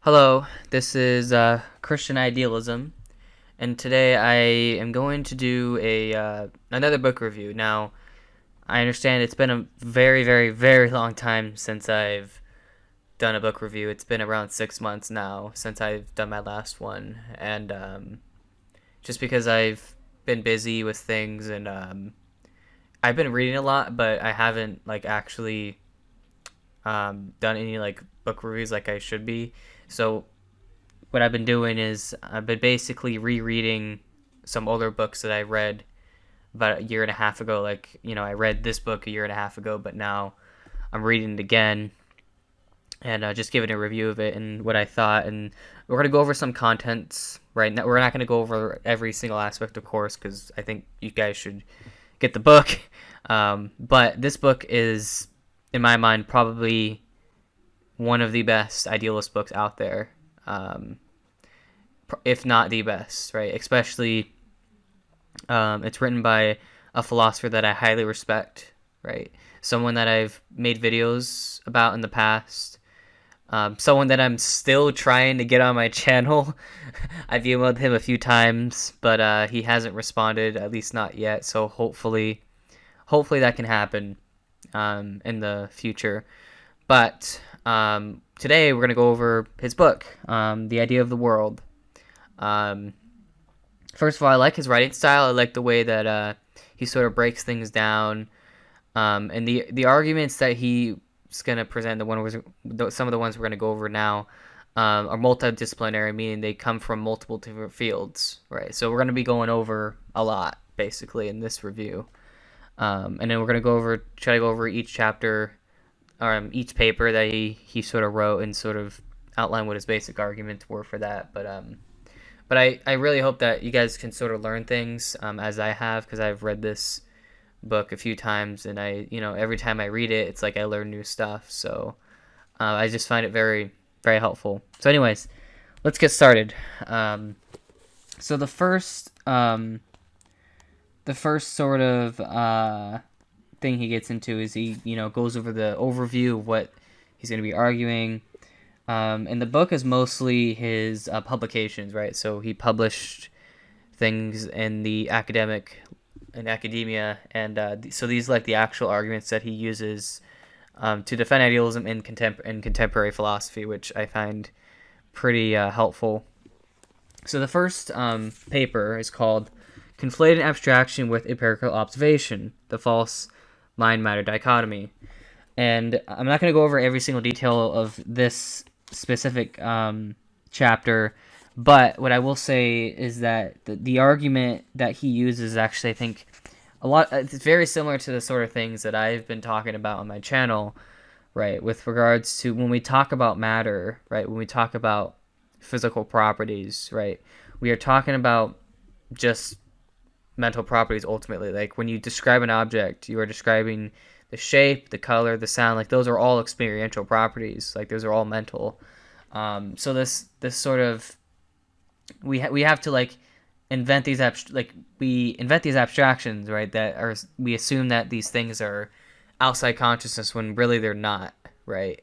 Hello, this is Christian Idealism, and today I am going to do a another book review. Now, I understand it's been a very, very, very long time since I've done a book review. It's been around 6 months now since I've done my last one, and just because I've been busy with things and I've been reading a lot, but I haven't actually done any book reviews like I should be. So what I've been doing is I've been basically rereading some older books that I read about a year and a half ago. I read this book a year and a half ago, but now I'm reading it again and just giving a review of it and what I thought. And we're going to go over some contents right now. We're not going to go over every single aspect, of course, because I think you guys should get the book. But this book is, in my mind, probably one of the best idealist books out there, if not the best, right? Especially, it's written by a philosopher that I highly respect, right? Someone that I've made videos about in the past, someone that I'm still trying to get on my channel. I've emailed him a few times, but he hasn't responded, at least not yet. So hopefully that can happen in the future. But today we're going to go over his book, The Idea of the World. First of all, I like his writing style. I like the way that he sort of breaks things down. And the arguments that he's going to present, some of the ones we're going to go over now, are multidisciplinary, meaning they come from multiple different fields, right? So we're going to be going over a lot, basically, in this review. And then we're going to try to go over each chapter, each paper that he sort of wrote and sort of outline what his basic arguments were for that. But I really hope that you guys can sort of learn things as I have, because I've read this book a few times, and every time I read it, it's like I learn new stuff. So I just find it very, very helpful. So anyways, let's get started. So the first sort of thing he gets into is he goes over the overview of what he's going to be arguing, and the book is mostly his publications, right? So he published things in academia, and so these the actual arguments that he uses to defend idealism in contemporary philosophy, which I find pretty helpful. So the first paper is called Conflated Abstraction with Empirical Observation, the False Mind-Matter Dichotomy. And I'm not going to go over every single detail of this specific chapter, but what I will say is that the argument that he uses actually, I think, it's very similar to the sort of things that I've been talking about on my channel, right, with regards to when we talk about matter, right, when we talk about physical properties, right, we are talking about just mental properties ultimately. Like when you describe an object, you are describing the shape, the color, the sound. Like those are all experiential properties. Like those are all mental. So this sort of we have to invent these we invent these abstractions, right? We assume that these things are outside consciousness when really they're not, right?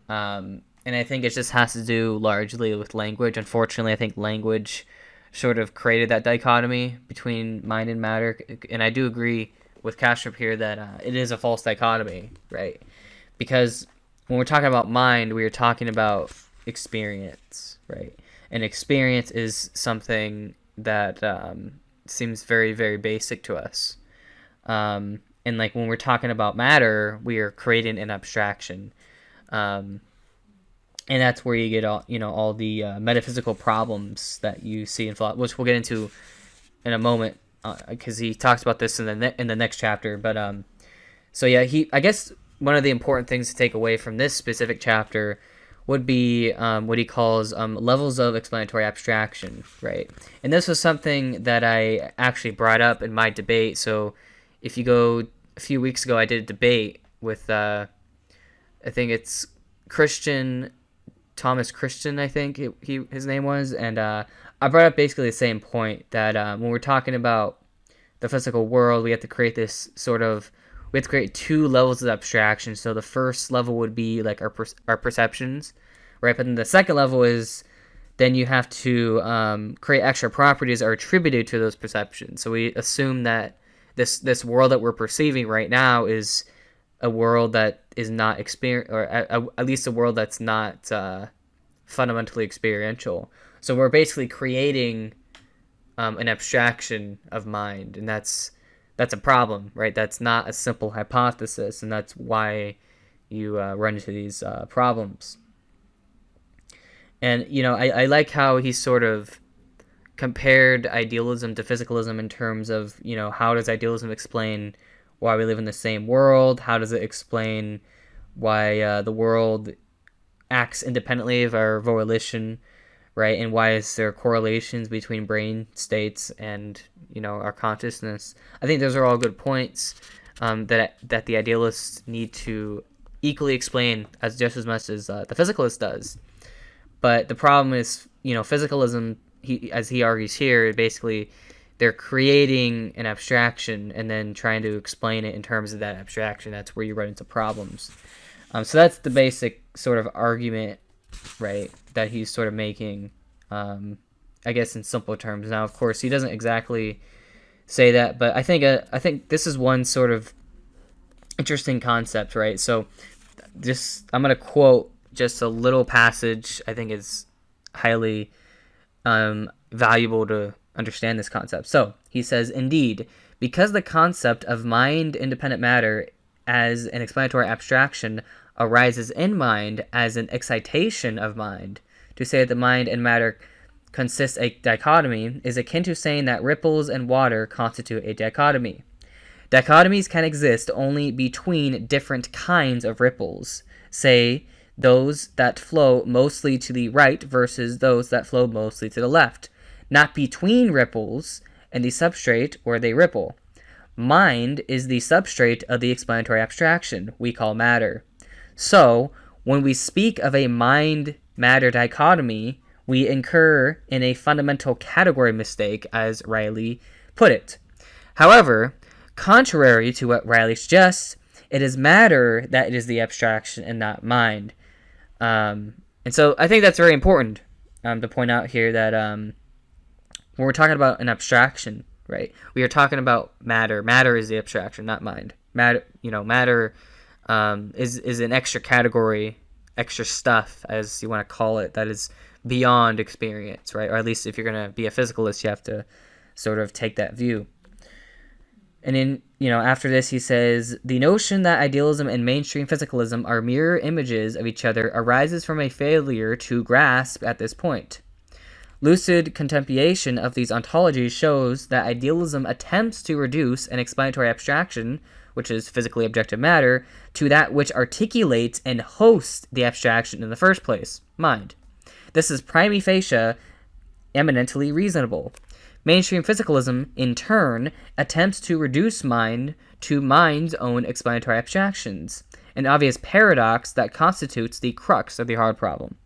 And I think it just has to do largely with language. Unfortunately, I think language sort of created that dichotomy between mind and matter, and I do agree with Kastrup here that it is a false dichotomy, right? Because when we're talking about mind, we are talking about experience, right? And experience is something that seems very, very basic to us. And when we're talking about matter, we are creating an abstraction. And that's where you get all the metaphysical problems that you see in philosophy, which we'll get into in a moment, because he talks about this in the next chapter. But so yeah, I guess one of the important things to take away from this specific chapter would be what he calls levels of explanatory abstraction, right? And this was something that I actually brought up in my debate. So if you go a few weeks ago, I did a debate with I think it's Thomas Christian, I think his name was, and I brought up basically the same point that when we're talking about the physical world, we have to create two levels of abstraction. So the first level would be our perceptions, right? But then the second level is then you have to create extra properties that are attributed to those perceptions. So we assume that this world that we're perceiving right now is a world that is not or at least a world that's not fundamentally experiential. So we're basically creating an abstraction of mind, and that's a problem, right? That's not a simple hypothesis, and that's why you run into these problems. And I like how he sort of compared idealism to physicalism in terms of how does idealism explain why we live in the same world? How does it explain why the world acts independently of our volition, right? And why is there correlations between brain states and our consciousness? I think those are all good points that the idealists need to equally explain just as much as the physicalist does. But the problem is, physicalism, as he argues here, basically they're creating an abstraction and then trying to explain it in terms of that abstraction. That's where you run into problems. So that's the basic sort of argument, right, that he's sort of making, I guess, in simple terms. Now, of course, he doesn't exactly say that, but I think this is one sort of interesting concept, right? So I'm going to quote just a little passage. I think it's highly valuable to understand this concept. So he says, "Indeed, because the concept of mind-independent matter as an explanatory abstraction arises in mind as an excitation of mind, to say that the mind and matter consists a dichotomy is akin to saying that ripples and water constitute a dichotomy. Dichotomies can exist only between different kinds of ripples, say those that flow mostly to the right versus those that flow mostly to the left, not between ripples and the substrate where they ripple. Mind is the substrate of the explanatory abstraction we call matter. So, when we speak of a mind-matter dichotomy, we incur in a fundamental category mistake, as Riley put it. However, contrary to what Riley suggests, it is matter that is the abstraction and not mind." And so I think that's very important to point out here that when we're talking about an abstraction, right, we are talking about matter. Matter is the abstraction, not mind. Matter is an extra category, extra stuff, as you want to call it, that is beyond experience, right? Or at least if you're going to be a physicalist, you have to sort of take that view. And then, after this, he says, "The notion that idealism and mainstream physicalism are mirror images of each other arises from a failure to grasp at this point. Lucid contemplation of these ontologies shows that idealism attempts to reduce an explanatory abstraction, which is physically objective matter, to that which articulates and hosts the abstraction in the first place, mind. This is prima facie eminently reasonable. Mainstream physicalism, in turn, attempts to reduce mind to mind's own explanatory abstractions, an obvious paradox that constitutes the crux of the hard problem.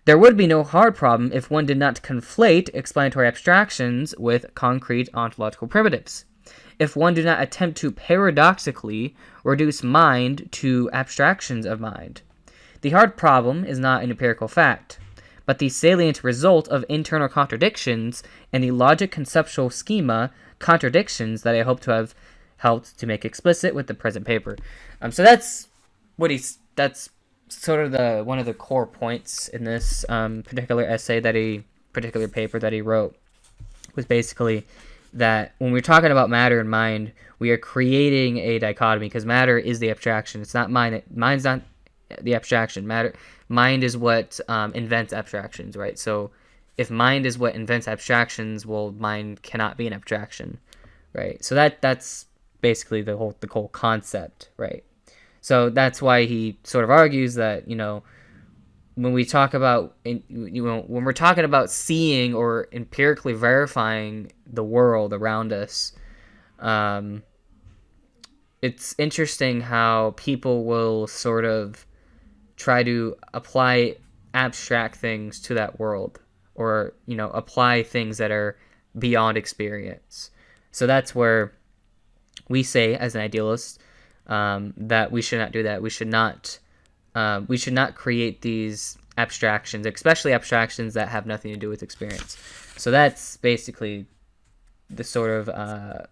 There would be no hard problem if one did not conflate explanatory abstractions with concrete ontological primitives, if one did not attempt to paradoxically reduce mind to abstractions of mind. The hard problem is not an empirical fact, but the salient result of internal contradictions and the logic conceptual schema contradictions that I hope to have helped to make explicit with the present paper." So that's sort of one of the core points in this particular paper that he wrote, was basically that when we're talking about matter and mind, we are creating a dichotomy because matter is the abstraction. It's not mind. Mind's not the abstraction. Mind is what invents abstractions, right? So if mind is what invents abstractions, well, mind cannot be an abstraction, right? So that's basically the whole concept, right? So that's why he sort of argues that when we talk about when we're talking about seeing or empirically verifying the world around us, it's interesting how people will sort of try to apply abstract things to that world, or apply things that are beyond experience. So that's where we say, as an idealist, that we should not do that. We should not create these abstractions, especially abstractions that have nothing to do with experience. So that's basically the sort of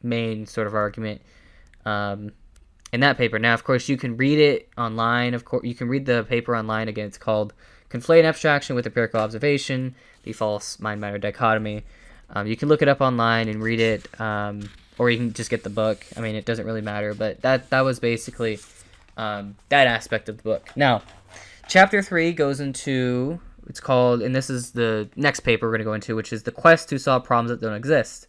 main sort of argument in that paper. Now, of course, you can read it online. Of course, you can read the paper online. Again, it's called Conflated Abstraction with Empirical Observation, the False Mind-Matter Dichotomy. You can look it up online and read it, or you can just get the book. I mean, it doesn't really matter, but that was basically that aspect of the book. Now, Chapter 3 goes into, it's called, and this is the next paper we're going to go into, which is the quest to solve problems that don't exist.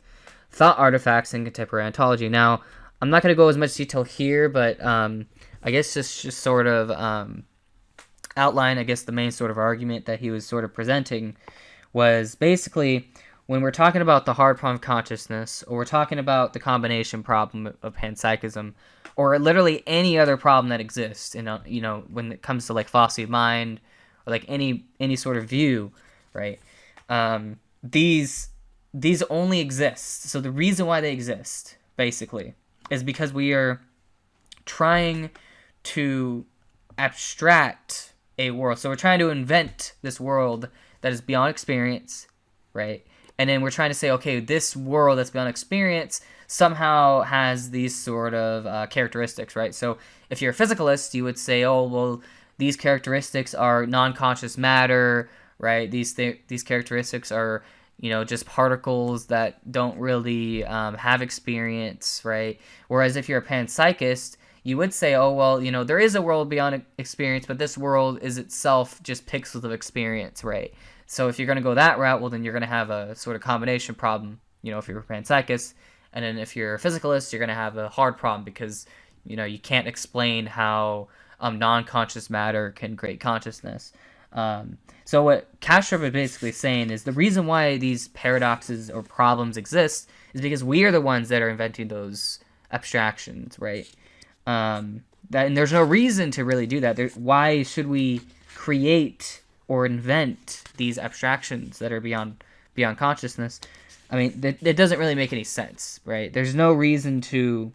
Thought artifacts in contemporary ontology. Now, I'm not going to go as much detail here, but I guess just sort of outline, I guess, the main sort of argument that he was sort of presenting was basically when we're talking about the hard problem of consciousness, or we're talking about the combination problem of panpsychism, or literally any other problem that exists in when it comes to like philosophy of mind, or like any sort of view, right? These only exist. So the reason why they exist, basically, is because we are trying to abstract a world. So we're trying to invent this world that is beyond experience, right? And then we're trying to say, okay, this world that's beyond experience somehow has these sort of characteristics, right? So if you're a physicalist, you would say, oh, well, these characteristics are non-conscious matter, right? These characteristics are, just particles that don't really have experience, right? Whereas if you're a panpsychist, you would say, oh, well, there is a world beyond experience, but this world is itself just pixels of experience, right? So if you're going to go that route, well, then you're going to have a sort of combination problem, if you're a panpsychist. And then if you're a physicalist, you're going to have a hard problem because, you can't explain how non-conscious matter can create consciousness. So what Castro is basically saying is the reason why these paradoxes or problems exist is because we are the ones that are inventing those abstractions, right? And there's no reason to really do that. Why should we create or invent these abstractions that are beyond consciousness? I mean, it doesn't really make any sense, right? There's no reason to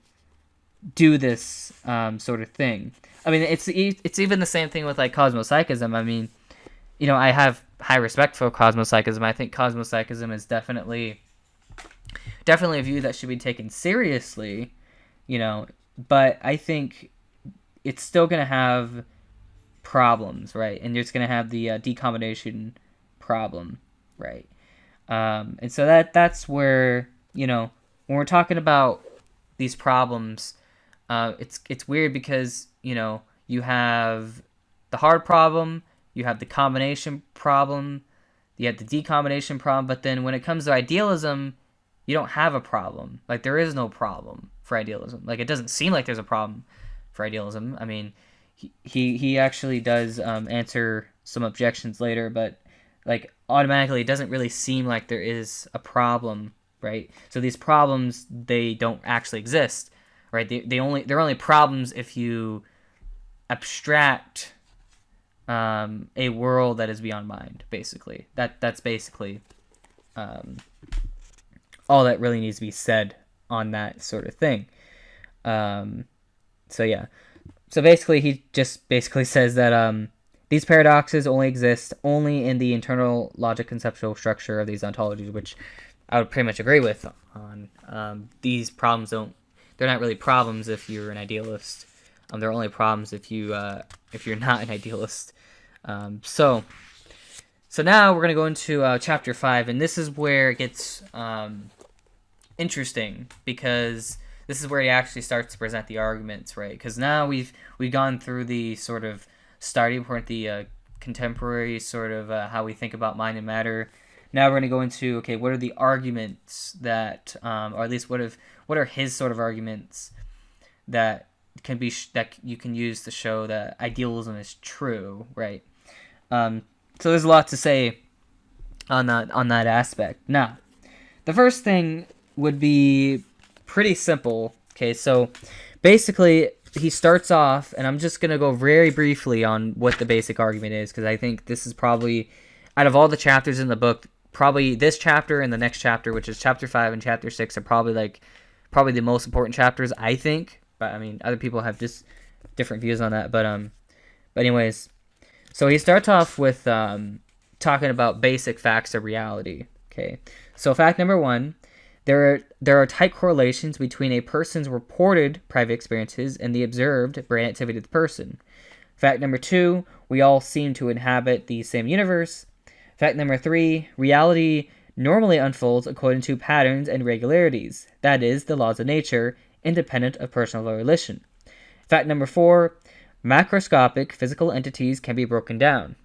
do this sort of thing. I mean, it's even the same thing with like cosmopsychism. I mean, I have high respect for cosmopsychism. I think cosmopsychism is definitely a view that should be taken seriously, but I think it's still going to have problems, right? And it's going to have the decombination problem, right? And so that's where, when we're talking about these problems, it's weird because, you have the hard problem, you have the combination problem, you have the decombination problem, but then when it comes to idealism, you don't have a problem. Like, there is no problem for idealism. Like, it doesn't seem like there's a problem for idealism. I mean, he actually does answer some objections later, but like automatically it doesn't really seem like there is a problem, right? So these problems, they don't actually exist, right? They're only problems if you abstract a world that is beyond mind, basically. That's basically all that really needs to be said on that sort of thing. So yeah. So basically, he just basically says that these paradoxes only exist only in the internal logic conceptual structure of these ontologies, which I would pretty much agree with on. These problems they're not really problems if you're an idealist. They're only problems if you're not an idealist. So now we're going to go into chapter 5, and this is where it gets interesting, because this is where he actually starts to present the arguments, right? Because now we've gone through the sort of starting point, the contemporary sort of how we think about mind and matter. Now we're going to go into, okay, what are the arguments that, or at least what are his sort of arguments that can be that you can use to show that idealism is true, right? So there's a lot to say on that aspect. Now, the first thing would be pretty simple. Okay, so basically he starts off, and I'm just going to go very briefly on what the basic argument is, because I think this is probably, out of all the chapters in the book, probably this chapter and the next chapter, which is chapter 5 and chapter 6, are probably the most important chapters, I think. But I mean, other people have just different views on that. But anyways, So he starts off with talking about basic facts of reality. Okay, so fact number one, there are tight correlations between a person's reported private experiences and the observed brain activity of the person. Fact number two, we all seem to inhabit the same universe. Fact number three, reality normally unfolds according to patterns and regularities, that is, the laws of nature, independent of personal volition. Fact number four, macroscopic physical entities can be broken down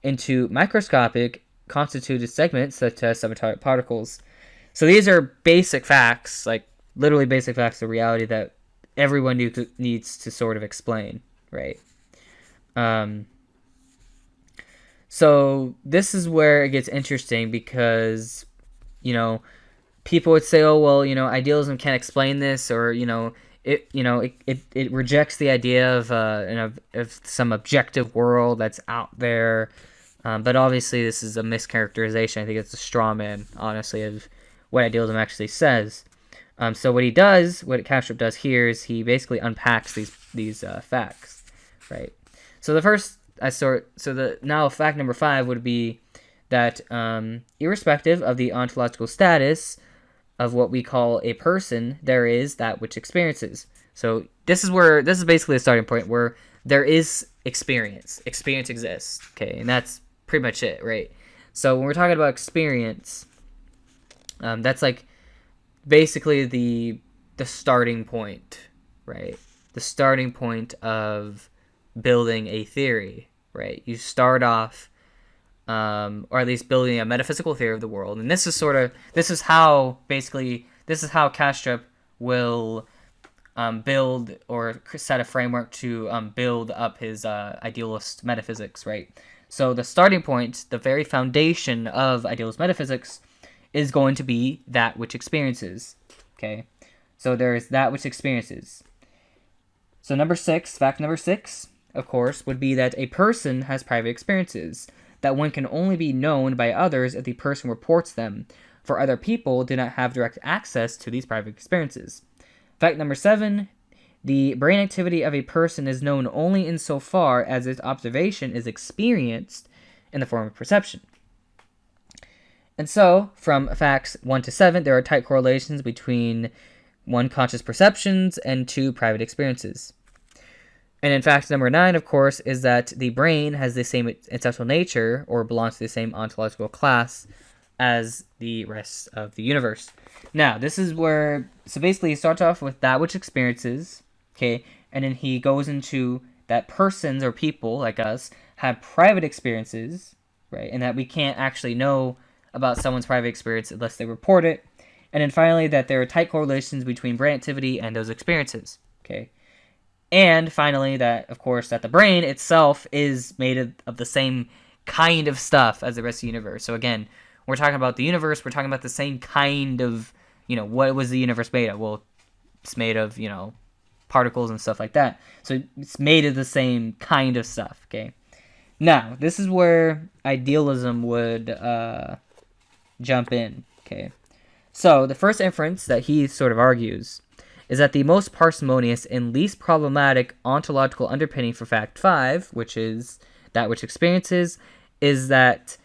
into microscopic constituted segments such as subatomic particles. So these are basic facts, like literally basic facts of reality that everyone needs to sort of explain, right? So this is where it gets interesting because, people would say, oh, well, idealism can't explain this, or, it rejects the idea of some objective world that's out there. But obviously this is a mischaracterization. I think it's a straw man, honestly, of what idealism actually says. So what Kastrup does here is he basically unpacks these facts, right? So the first now fact number 5 would be that irrespective of the ontological status of what we call a person, there is that which experiences. So this is basically a starting point where there is experience. Experience exists, okay, and that's pretty much it, right? So when we're talking about experience, that's like basically the starting point, right? The starting point of building a theory, right? You start off, or at least building a metaphysical theory of the world, and this is how Kastrup will build or set a framework to build up his idealist metaphysics, right? So the starting point, the very foundation of idealist metaphysics, is going to be that which experiences. Okay, so there is that which experiences. So fact number 6, of course, would be that a person has private experiences, that one can only be known by others if the person reports them, for other people do not have direct access to these private experiences. Fact number 7, the brain activity of a person is known only insofar as its observation is experienced in the form of perception. And so, from facts 1 to 7, there are tight correlations between 1, conscious perceptions, and 2, private experiences. And in fact number 9, of course, is that the brain has the same essential nature, or belongs to the same ontological class, as the rest of the universe. Now, this is where, so basically he starts off with that which experiences, okay, and then he goes into that persons or people like us have private experiences, right, and that we can't actually know about someone's private experience unless they report it. And then finally, that there are tight correlations between brain activity and those experiences, okay? And finally, that, of course, that the brain itself is made of the same kind of stuff as the rest of the universe. So again, we're talking about the universe, we're talking about the same kind of, what was the universe made of? Well, it's made of, particles and stuff like that. So it's made of the same kind of stuff, okay? Now, this is where idealism would jump in, okay? So the first inference that he sort of argues is that the most parsimonious and least problematic ontological underpinning for fact 5, which is that which experiences, is that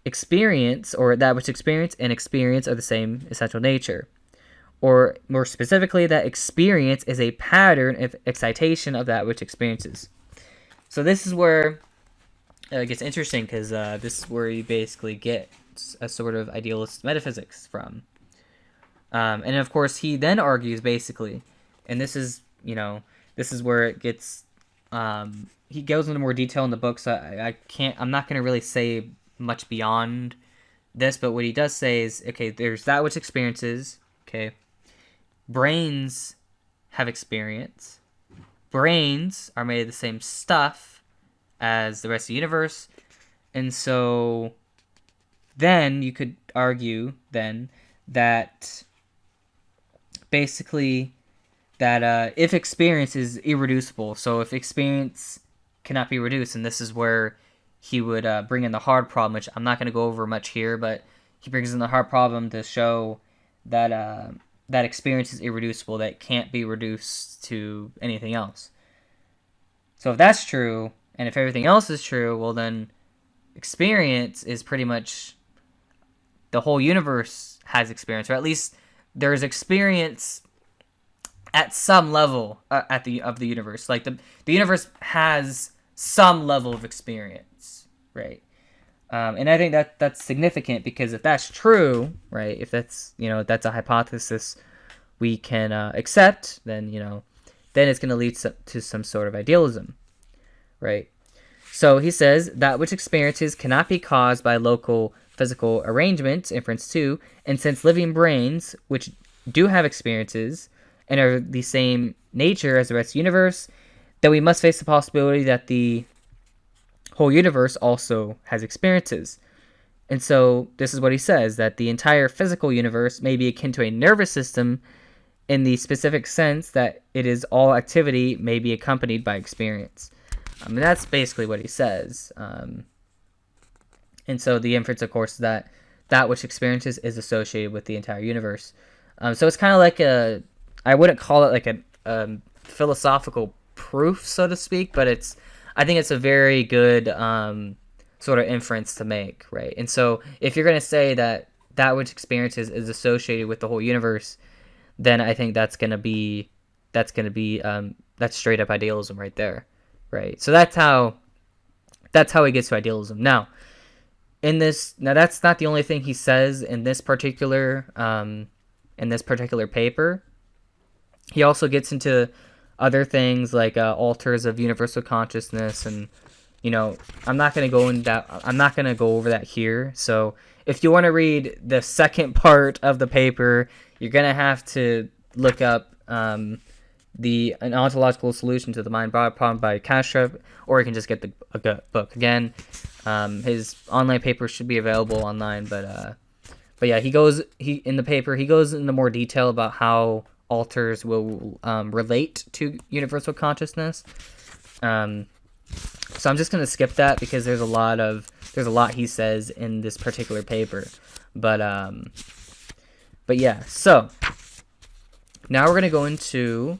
experience, or that which experience and experience are the same essential nature. Or more specifically, that experience is a pattern of excitation of that which experiences. So this is where it gets interesting, because this is where you basically get a sort of idealist metaphysics from. And of course, he then argues basically, and this is where it gets, he goes into more detail in the book, so I'm not going to really say much beyond this, but what he does say is, okay, there's that which experiences, okay, brains have experience, brains are made of the same stuff as the rest of the universe, and so then you could argue then that basically that if experience is irreducible, so if experience cannot be reduced, and this is where he would bring in the hard problem, which I'm not going to go over much here, but he brings in the hard problem to show that that experience is irreducible, that it can't be reduced to anything else. So if that's true, And if everything else is true, well then experience is pretty much the whole universe has experience, or at least there's experience at some level of the universe. Like the universe has some level of experience, right? And I think that's significant, because if that's true, right, if that's that's a hypothesis we can accept, then then it's going to lead to some sort of idealism, right? So he says that which experiences cannot be caused by local physical arrangements, inference 2, and since living brains, which do have experiences and are the same nature as the rest of the universe, then we must face the possibility that the whole universe also has experiences. And so this is what he says, that the entire physical universe may be akin to a nervous system in the specific sense that it is all activity may be accompanied by experience. And that's basically what he says. And so the inference, of course, is that which experiences is associated with the entire universe. So it's kind of like I wouldn't call it like a philosophical proof, so to speak, but I think it's a very good sort of inference to make, right? And so if you're going to say that which experiences is associated with the whole universe, then I think that's straight up idealism right there, right? So that's how he gets to idealism. Now that's not the only thing he says in this particular paper. He also gets into other things like alters of universal consciousness, and I'm not going to go over that here. So if you want to read the second part of the paper, you're going to have to look up an ontological solution to the mind problem by Kastrup, or you can just get the book. Again, his online paper should be available online, but yeah, he goes into more detail about how alters will relate to universal consciousness. So I'm just going to skip that because there's a lot he says in this particular paper. But yeah, so now we're going to go into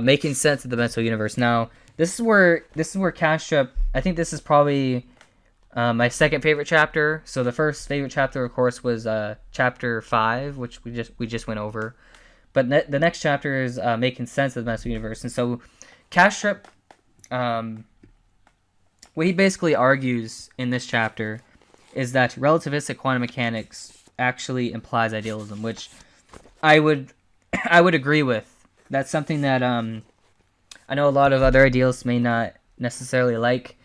making sense of the mental universe. Now, this is where Kastrup, I think this is probably my second favorite chapter. So the first favorite chapter, of course, was chapter 5, which we just went over. But the next chapter is making sense of the mental universe. And so Kastrup, what he basically argues in this chapter is that relativistic quantum mechanics actually implies idealism, which I would agree with. That's something that I know a lot of other idealists may not necessarily like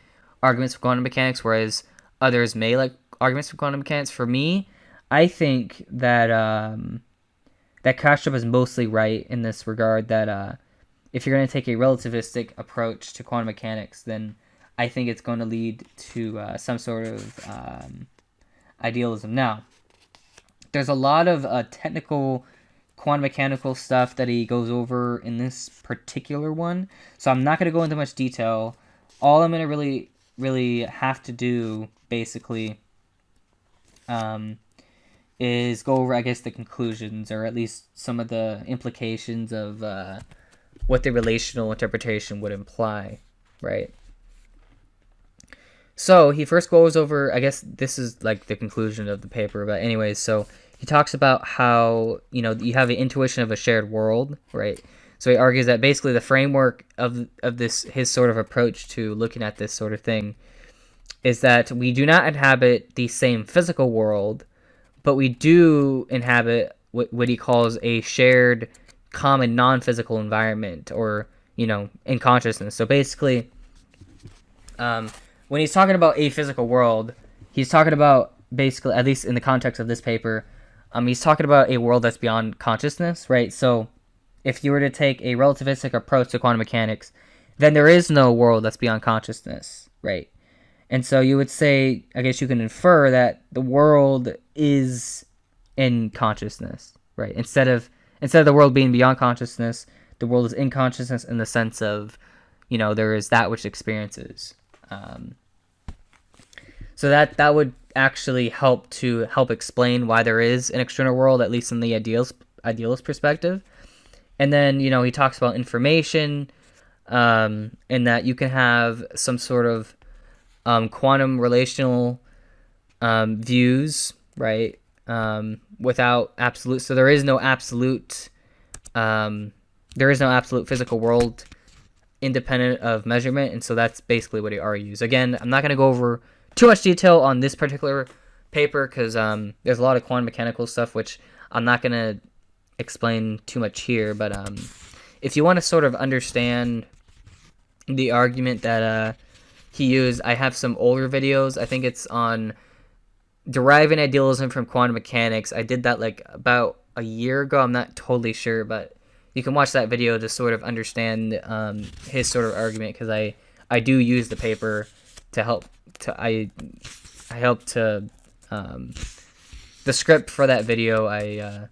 arguments for quantum mechanics, whereas others may like arguments for quantum mechanics. For me, I think that that Kastrup is mostly right in this regard, that if you're going to take a relativistic approach to quantum mechanics, then I think it's going to lead to some sort of idealism. Now, there's a lot of technical quantum mechanical stuff that he goes over in this particular one, so I'm not going to go into much detail. All I'm going to really have to do, basically, is go over, I guess, the conclusions, or at least some of the implications of what the relational interpretation would imply, right? So he first goes over, I guess this is like the conclusion of the paper, but anyways, so he talks about how, you have an intuition of a shared world, right? So he argues that basically the framework of this, his sort of approach to looking at this sort of thing, is that we do not inhabit the same physical world, but we do inhabit what he calls a shared common non-physical environment, or, in consciousness. So basically, when he's talking about a physical world, he's talking about, basically, at least in the context of this paper, he's talking about a world that's beyond consciousness, right? So if you were to take a relativistic approach to quantum mechanics, then there is no world that's beyond consciousness, right? And so you would say, I guess you can infer that the world is in consciousness, right? Instead of the world being beyond consciousness, the world is in consciousness in the sense of, there is that which experiences. So that would actually help explain why there is an external world, at least in the idealist perspective. And then, he talks about information, in that you can have some sort of quantum relational views, right? Without absolute, so there is no absolute physical world independent of measurement, and so that's basically what he argues. Again, I'm not going to go over too much detail on this particular paper because there's a lot of quantum mechanical stuff which I'm not going to explain too much here, but if you want to sort of understand the argument that he used, I have some older videos. I think it's on deriving idealism from quantum mechanics. I did that like about a year ago. I'm not totally sure, but you can watch that video to sort of understand his sort of argument, because I do use the paper to help to I help to the script for that video.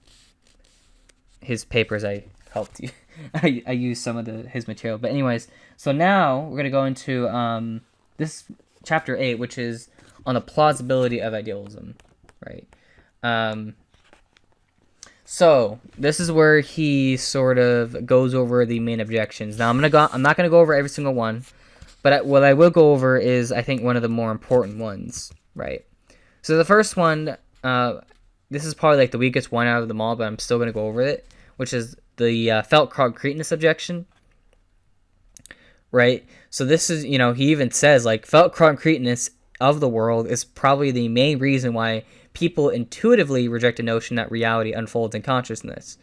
His papers I helped you. I used some of his material. But anyways, so now we're gonna go into this chapter 8, which is on the plausibility of idealism, right? So this is where he sort of goes over the main objections. Now I'm not gonna go over every single one, but what I will go over is, I think, one of the more important ones, right? So the first one, this is probably like the weakest one out of them all, but I'm still gonna go over it, which is the felt concreteness objection, right? So this is, he even says like felt concreteness of the world is probably the main reason why people intuitively reject the notion that reality unfolds in consciousness.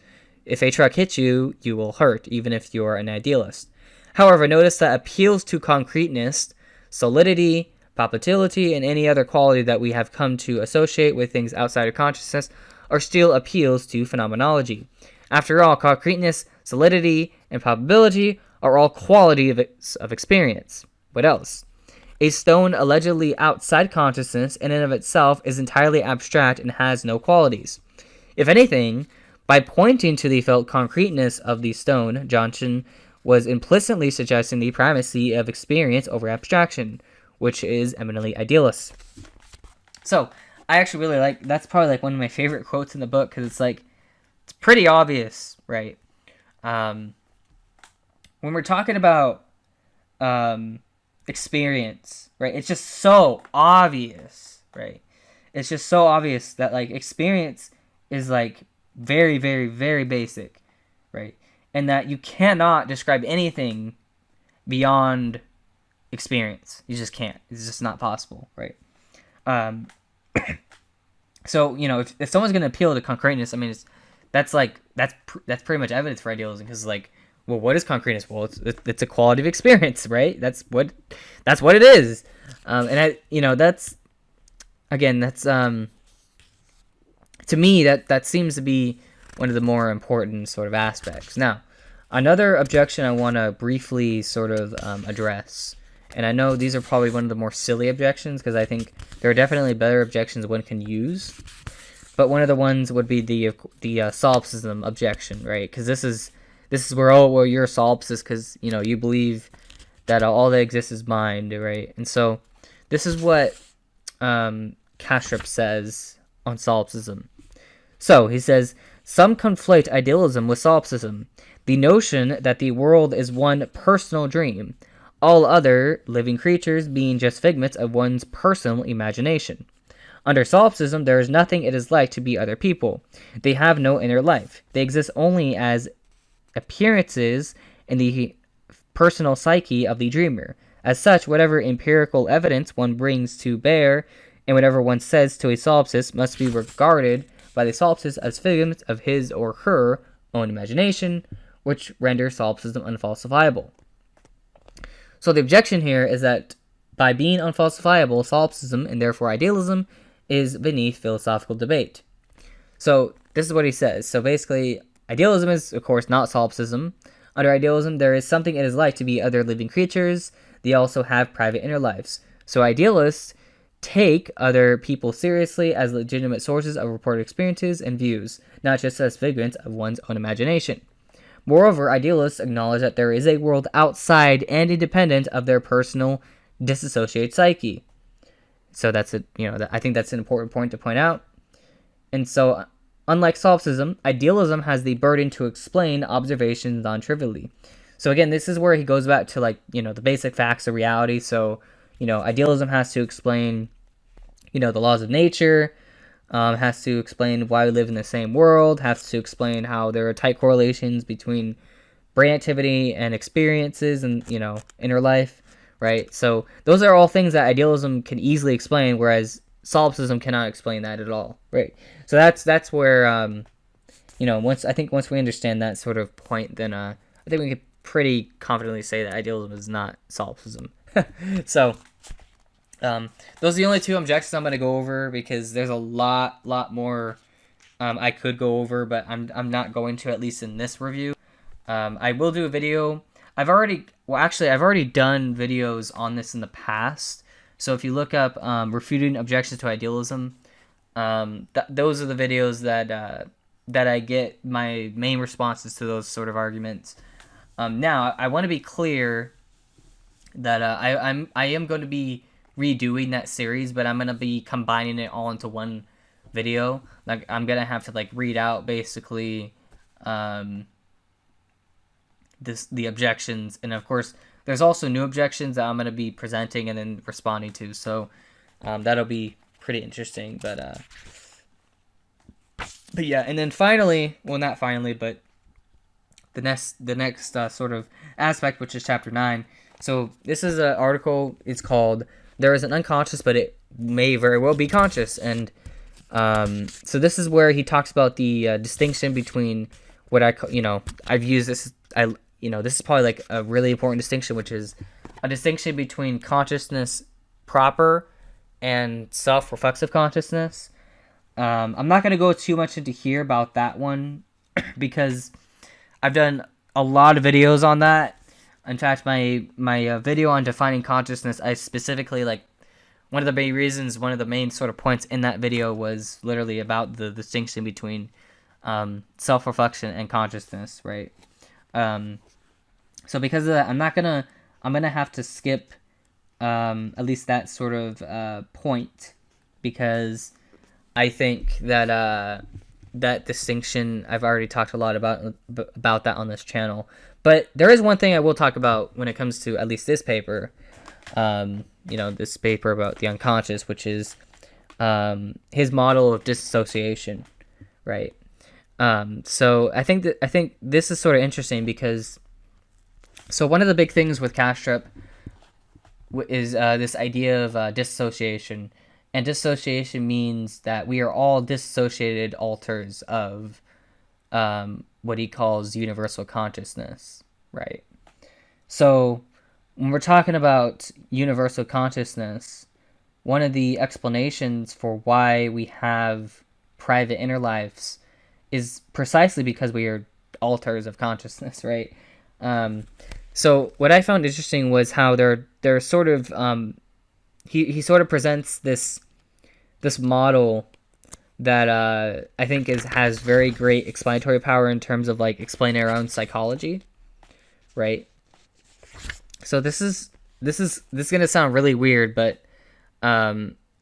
If a truck hits you, you will hurt, even if you are an idealist. However, notice that appeals to concreteness, solidity, palpability, and any other quality that we have come to associate with things outside of consciousness are still appeals to phenomenology. After all, concreteness, solidity, and palpability are all qualities of experience. What else? A stone allegedly outside consciousness in and of itself is entirely abstract and has no qualities. If anything, by pointing to the felt concreteness of the stone, Johnson was implicitly suggesting the primacy of experience over abstraction, which is eminently idealist. So, I actually really like, that's probably like one of my favorite quotes in the book, because it's pretty obvious, right? When we're talking about experience, right, it's just so obvious, right? It's just so obvious that like experience is like very, very, very basic, right? And that you cannot describe anything beyond experience. You just can't. It's just not possible, right? So if someone's gonna appeal to concreteness, I mean, that's pretty much evidence for idealism, because like, well, what is concreteness? Well, it's a quality of experience, right? That's what it is. That's to me that seems to be one of the more important sort of aspects. Now, another objection I want to briefly sort of address, and I know these are probably one of the more silly objections, because I think there are definitely better objections one can use, but one of the ones would be the solipsism objection, right? Because this is where you're a solipsist, because you believe that all that exists is mind, right? And so this is what Kastrup says on solipsism. So he says, some conflate idealism with solipsism, the notion that the world is one personal dream, all other living creatures being just figments of one's personal imagination. Under solipsism, there is nothing it is like to be other people. They have no inner life. They exist only as appearances in the personal psyche of the dreamer. As such, whatever empirical evidence one brings to bear and whatever one says to a solipsist must be regarded by the solipsist as figments of his or her own imagination, which renders solipsism unfalsifiable. So the objection here is that by being unfalsifiable, solipsism, and therefore idealism, is beneath philosophical debate. So this is what he says. So basically, idealism is, of course, not solipsism. Under idealism, there is something it is like to be other living creatures. They also have private inner lives. So idealists take other people seriously as legitimate sources of reported experiences and views, not just as figments of one's own imagination. Moreover, idealists acknowledge that there is a world outside and independent of their personal disassociated psyche. So that's I think that's an important point to point out. And so, unlike solipsism, idealism has the burden to explain observations non-trivially. So again, this is where he goes back to like, the basic facts of reality. So, idealism has to explain, the laws of nature, has to explain why we live in the same world, has to explain how there are tight correlations between brain activity and experiences and, inner life, right? So those are all things that idealism can easily explain, whereas solipsism cannot explain that at all, right? So that's where, once we understand that sort of point, then I think we can pretty confidently say that idealism is not solipsism. So those are the only two objections I'm going to go over, because there's a lot more I could go over, but I'm not going to, at least in this review. I will do a video. I've already done videos on this in the past. So if you look up refuting objections to idealism, those are the videos that I get my main responses to those sort of arguments. Now I want to be clear that I am going to be redoing that series, but I'm going to be combining it all into one video. Like, I'm going to have to like read out basically the objections, and of course there's also new objections that I'm going to be presenting and then responding to, so that'll be pretty interesting. But yeah, and then finally, well, not finally, but the next sort of aspect, which is chapter 9. So this is an article. It's called "There is an Unconscious, but it may very well be conscious," and so this is where he talks about the distinction between what I've used this. This is probably like a really important distinction, which is a distinction between consciousness proper and self-reflexive consciousness. I'm not going to go too much into here about that one because I've done a lot of videos on that. In fact, my video on defining consciousness, I specifically, like, one of the main sort of points in that video was literally about the distinction between self-reflection and consciousness, right? So because of that, I'm gonna have to skip at least that sort of point, because I think that that distinction, I've already talked a lot about that on this channel. But there is one thing I will talk about when it comes to at least this paper, this paper about the unconscious, which is his model of dissociation, right? So I think this is sort of interesting because, so one of the big things with Kastrup is this idea of dissociation, and dissociation means that we are all dissociated alters of what he calls universal consciousness, right? So when we're talking about universal consciousness, one of the explanations for why we have private inner lives is precisely because we are alters of consciousness, right? So what I found interesting was how they're sort of he sort of presents this model that I think has very great explanatory power in terms of like explaining our own psychology, right? So this is gonna sound really weird, but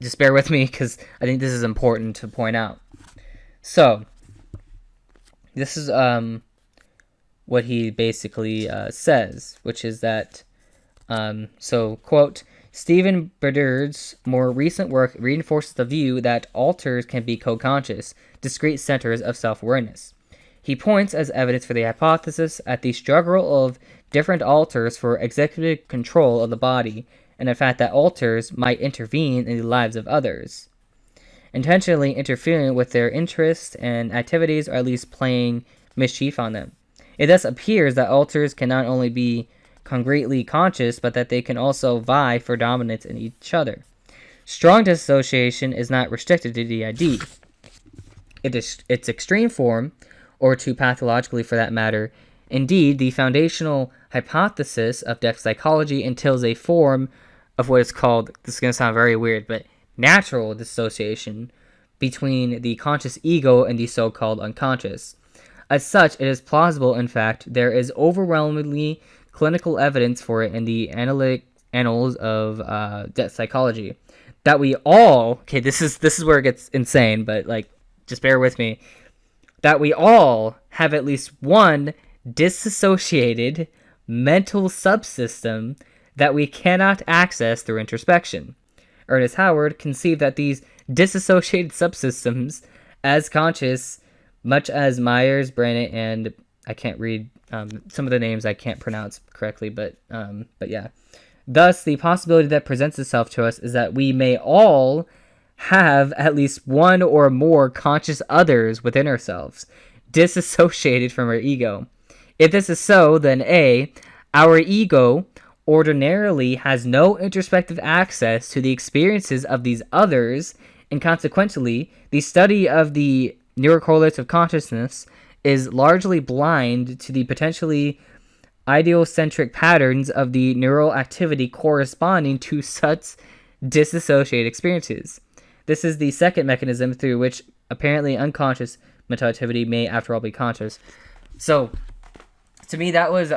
just bear with me because I think this is important to point out. So this is what he basically says, which is that so quote, Stephen Bedard's more recent work reinforces the view that alters can be co-conscious, discrete centers of self-awareness. He points as evidence for the hypothesis at the struggle of different alters for executive control of the body, and the fact that alters might intervene in the lives of others, intentionally interfering with their interests and activities, or at least playing mischief on them. It thus appears that alters can not only be concretely conscious, but that they can also vie for dominance in each other. Strong dissociation is not restricted to DID. Its extreme form, or to pathologically for that matter. Indeed, the foundational hypothesis of depth psychology entails a form of what is called, this is going to sound very weird, but natural dissociation between the conscious ego and the so-called unconscious. As such, it is plausible, in fact, there is overwhelmingly clinical evidence for it in the analytic annals of depth psychology, that we all, okay, this is where it gets insane, but like, just bear with me, that we all have at least one dissociated mental subsystem that we cannot access through introspection. Ernest Howard conceived that these disassociated subsystems as conscious, much as Myers, Brannett, and I can't read some of the names I can't pronounce correctly, but yeah. Thus, the possibility that presents itself to us is that we may all have at least one or more conscious others within ourselves, disassociated from our ego. If this is so, then A, our ego ordinarily has no introspective access to the experiences of these others, and consequently, the study of the neurocorrelates of consciousness is largely blind to the potentially ideocentric patterns of the neural activity corresponding to such disassociated experiences. This is the second mechanism through which apparently unconscious mental activity may, after all, be conscious. So, to me, that was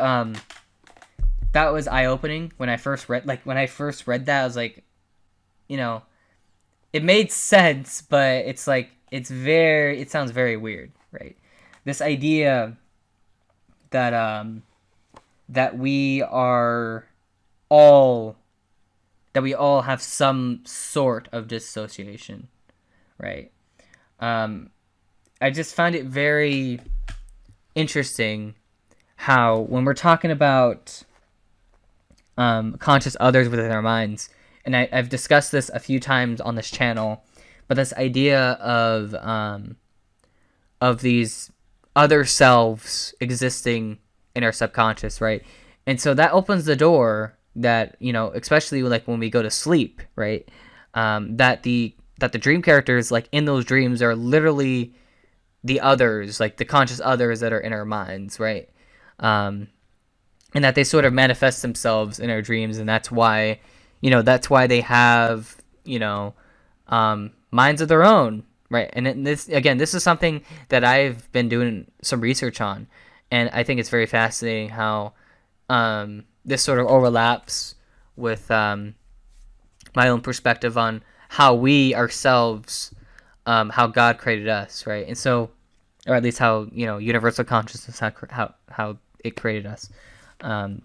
eye-opening when I first read. Like when I first read that, I was like, it made sense, but it's like it sounds very weird, right? This idea that that we all have some sort of dissociation, right? I just find it very interesting how when we're talking about conscious others within our minds, and I've discussed this a few times on this channel, but this idea of these other selves existing in our subconscious, right? And so that opens the door that, especially like when we go to sleep, right? That the dream characters, like in those dreams, are literally the others, like the conscious others that are in our minds, right? And that they sort of manifest themselves in our dreams, and that's why they have minds of their own, right? And this is something that I've been doing some research on, and I think it's very fascinating how this sort of overlaps with my own perspective on how we ourselves, how God created us, right? And so, or at least how universal consciousness, how it created us. So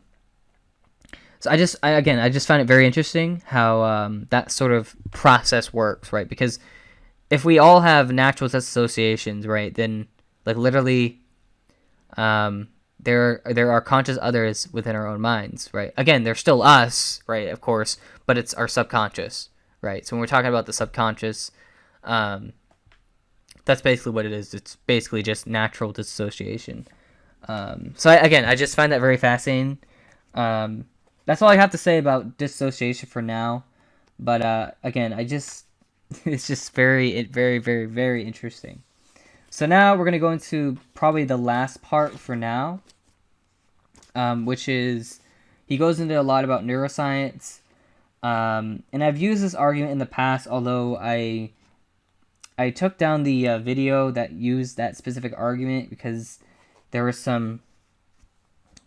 I just find it very interesting how that sort of process works, right? Because if we all have natural associations, right, then like literally, there are conscious others within our own minds, right? Again, they're still us, right? Of course, but it's our subconscious, right? So when we're talking about the subconscious, that's basically what it is. It's basically just natural dissociation. So I just find that very fascinating. That's all I have to say about dissociation for now. But it's just very, very, very, very interesting. So now we're going to go into probably the last part for now, which is he goes into a lot about neuroscience. And I've used this argument in the past, although I took down the video that used that specific argument because there were some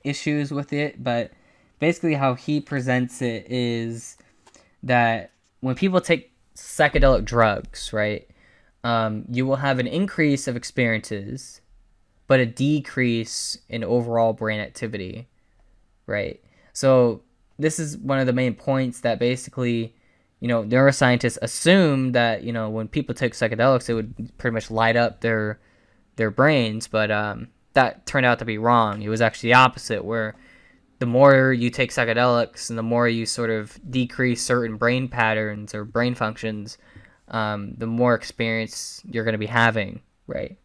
issues with it. But basically how he presents it is that when people take psychedelic drugs, right, you will have an increase of experiences, but a decrease in overall brain activity, right? So this is one of the main points that basically, neuroscientists assume that, when people take psychedelics, it would pretty much light up their brains, but that turned out to be wrong. It was actually the opposite, where the more you take psychedelics and the more you sort of decrease certain brain patterns or brain functions, the more experience you're going to be having, right?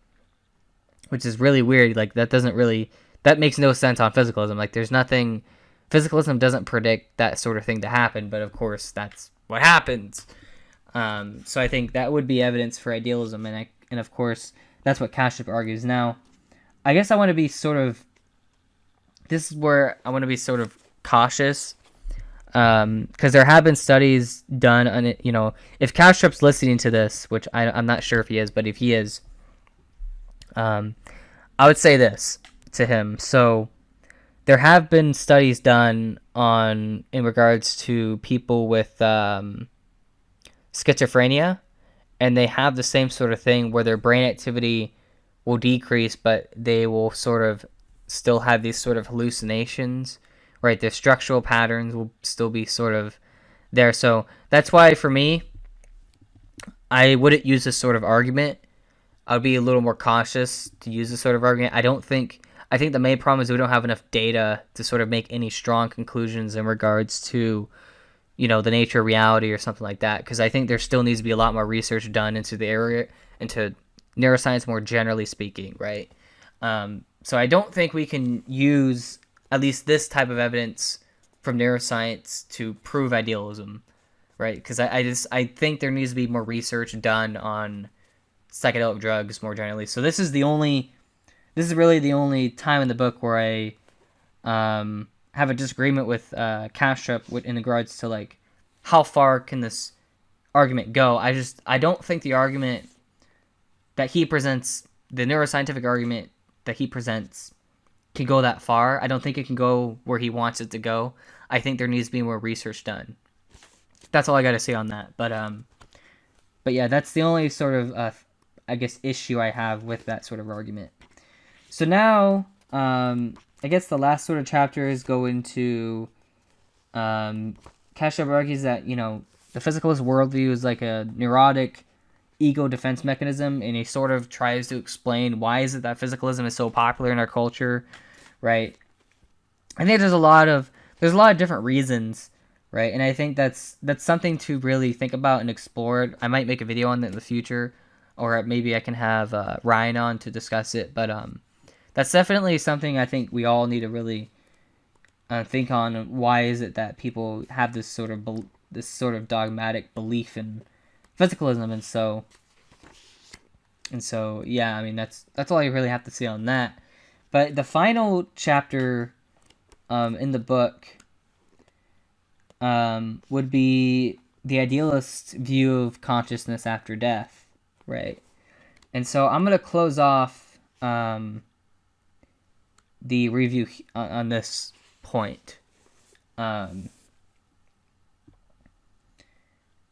Which is really weird. Like that makes no sense on physicalism. Like physicalism doesn't predict that sort of thing to happen, but of course that's what happens. So I think that would be evidence for idealism, and of course that's what Kashyap argues. Now, I guess this is where I want to be sort of cautious, because there have been studies done on it. If Kashyap's listening to this, which I'm not sure if he is, but if he is, I would say this to him. So there have been studies done in regards to people with schizophrenia, and they have the same sort of thing where their brain activity will decrease, but they will sort of still have these sort of hallucinations, right? The structural patterns will still be sort of there. So that's why for me, I wouldn't use this sort of argument. I would be a little more cautious to use this sort of argument. I think the main problem is we don't have enough data to sort of make any strong conclusions in regards to, the nature of reality or something like that. Because I think there still needs to be a lot more research done into the area, into neuroscience more generally speaking, right? So I don't think we can use at least this type of evidence from neuroscience to prove idealism, right? Because I think there needs to be more research done on psychedelic drugs more generally. So this is really the only time in the book where I have a disagreement with Kastrup in regards to like how far can this argument go. I don't think the argument that he presents, the neuroscientific argument that he presents, can go that far. I don't think it can go where he wants it to go. I think there needs to be more research done. That's all I got to say on that. But yeah, that's the only sort of issue I have with that sort of argument. So now, I guess the last sort of chapters go into Kastrup argues that the physicalist worldview is like a neurotic ego defense mechanism, and he sort of tries to explain why is it that physicalism is so popular in our culture, right? I think there's a lot of different reasons, right? And I think that's something to really think about and explore. I might make a video on that in the future, or maybe I can have Ryan on to discuss it. But that's definitely something I think we all need to really think on. Why is it that people have this sort of dogmatic belief in physicalism? And so yeah, I mean that's all you really have to say on that. But the final chapter in the book would be the idealist view of consciousness after death, right? And so I'm going to close off the review on this point. And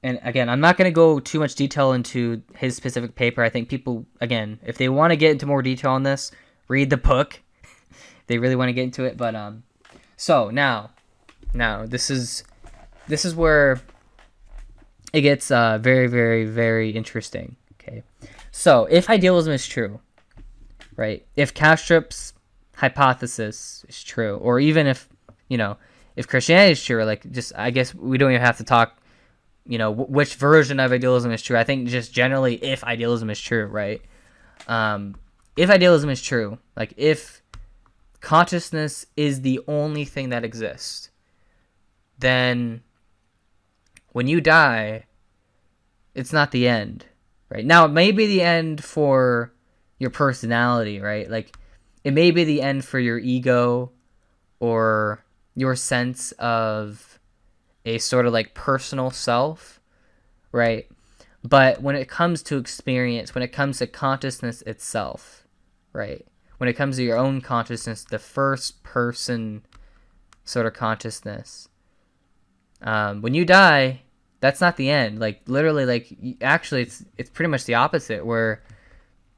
again, I'm not going to go too much detail into his specific paper. I think people, again, if they want to get into more detail on this, read the book. They really want to get into it. But so now this is where it gets very, very, very interesting. Okay, so if idealism is true, right? If Kastrup's hypothesis is true, or even if Christianity is true, like I guess we don't even have to talk. Which version of idealism is true. I think just generally, if idealism is true, right? If idealism is true, like if consciousness is the only thing that exists, then when you die, it's not the end, right? Now, it may be the end for your personality, right? Like, it may be the end for your ego or your sense of a sort of like personal self, right? But when it comes to experience, when it comes to consciousness itself, right? When it comes to your own consciousness, the first person sort of consciousness, when you die, that's not the end. Like literally, like actually, it's pretty much the opposite. Where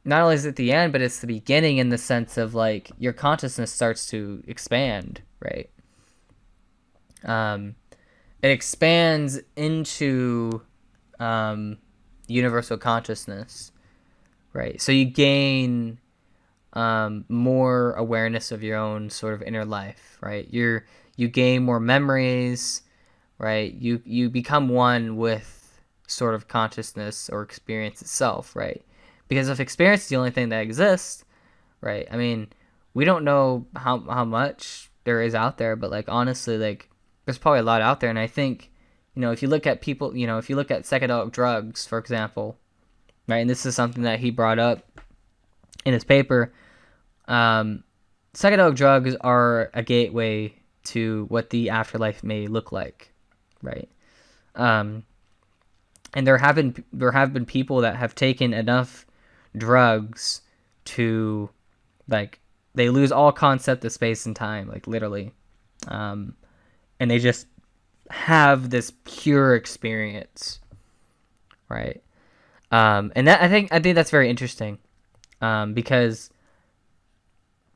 not only is it the end, but it's the beginning in the sense of like your consciousness starts to expand, right? It expands into universal consciousness, right? So you gain more awareness of your own sort of inner life, right? You gain more memories, right? You become one with sort of consciousness or experience itself, right? Because if experience is the only thing that exists, right? I mean, we don't know how much there is out there, but like honestly, like there's probably a lot out there. And I think, if you look at people, if you look at psychedelic drugs, for example, right? And this is something that he brought up in his paper. Psychedelic drugs are a gateway to what the afterlife may look like, right? And there have been people that have taken enough drugs to, like, they lose all concept of space and time, like literally, and they just have this pure experience, right? And that I think that's very interesting, because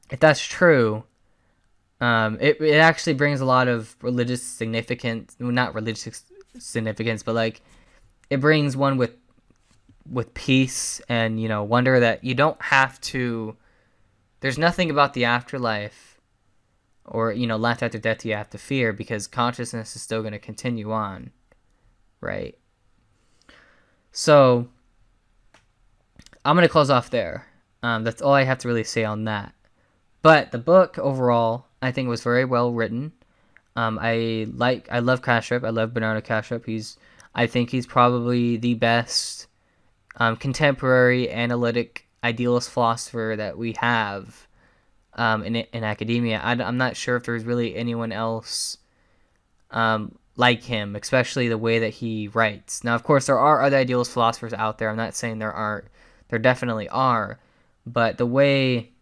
if that's true, it actually brings a lot of religious significance. Well, not religious significance, but like it brings one with peace and wonder that you don't have to. There's nothing about the afterlife or life after death you have to fear, because consciousness is still going to continue on, right? So I'm going to close off there. That's all I have to really say on that. But the book overall, I think, was very well written. I love Kastrup. I love Bernardo Kastrup. I think he's probably the best contemporary analytic idealist philosopher that we have in academia. I'm not sure if there's really anyone else like him, especially the way that he writes. Now, of course, there are other idealist philosophers out there. I'm not saying there aren't. There definitely are. But the way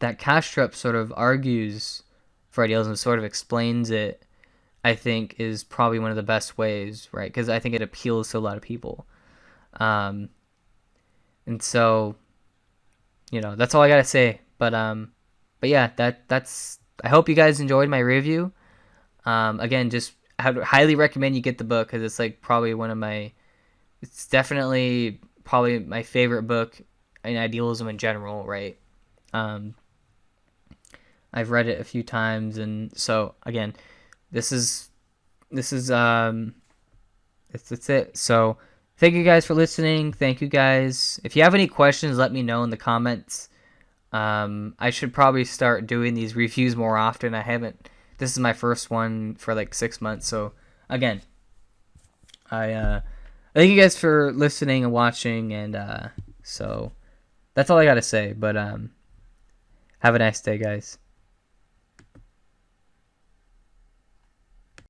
that Kastrup sort of argues for idealism, sort of explains it, I think is probably one of the best ways, right? Because I think it appeals to a lot of people. And so, that's all I gotta say. But yeah, that's. I hope you guys enjoyed my review. Again, just I would highly recommend you get the book, because it's like probably it's definitely probably my favorite book in idealism in general, right? I've read it a few times, and so again, this is that's it. So thank you guys for listening. Thank you guys. If you have any questions, let me know in the comments. I should probably start doing these reviews more often. I haven't. This is my first one for like 6 months. So again, I thank you guys for listening and watching, and so that's all I gotta say. But have a nice day, guys.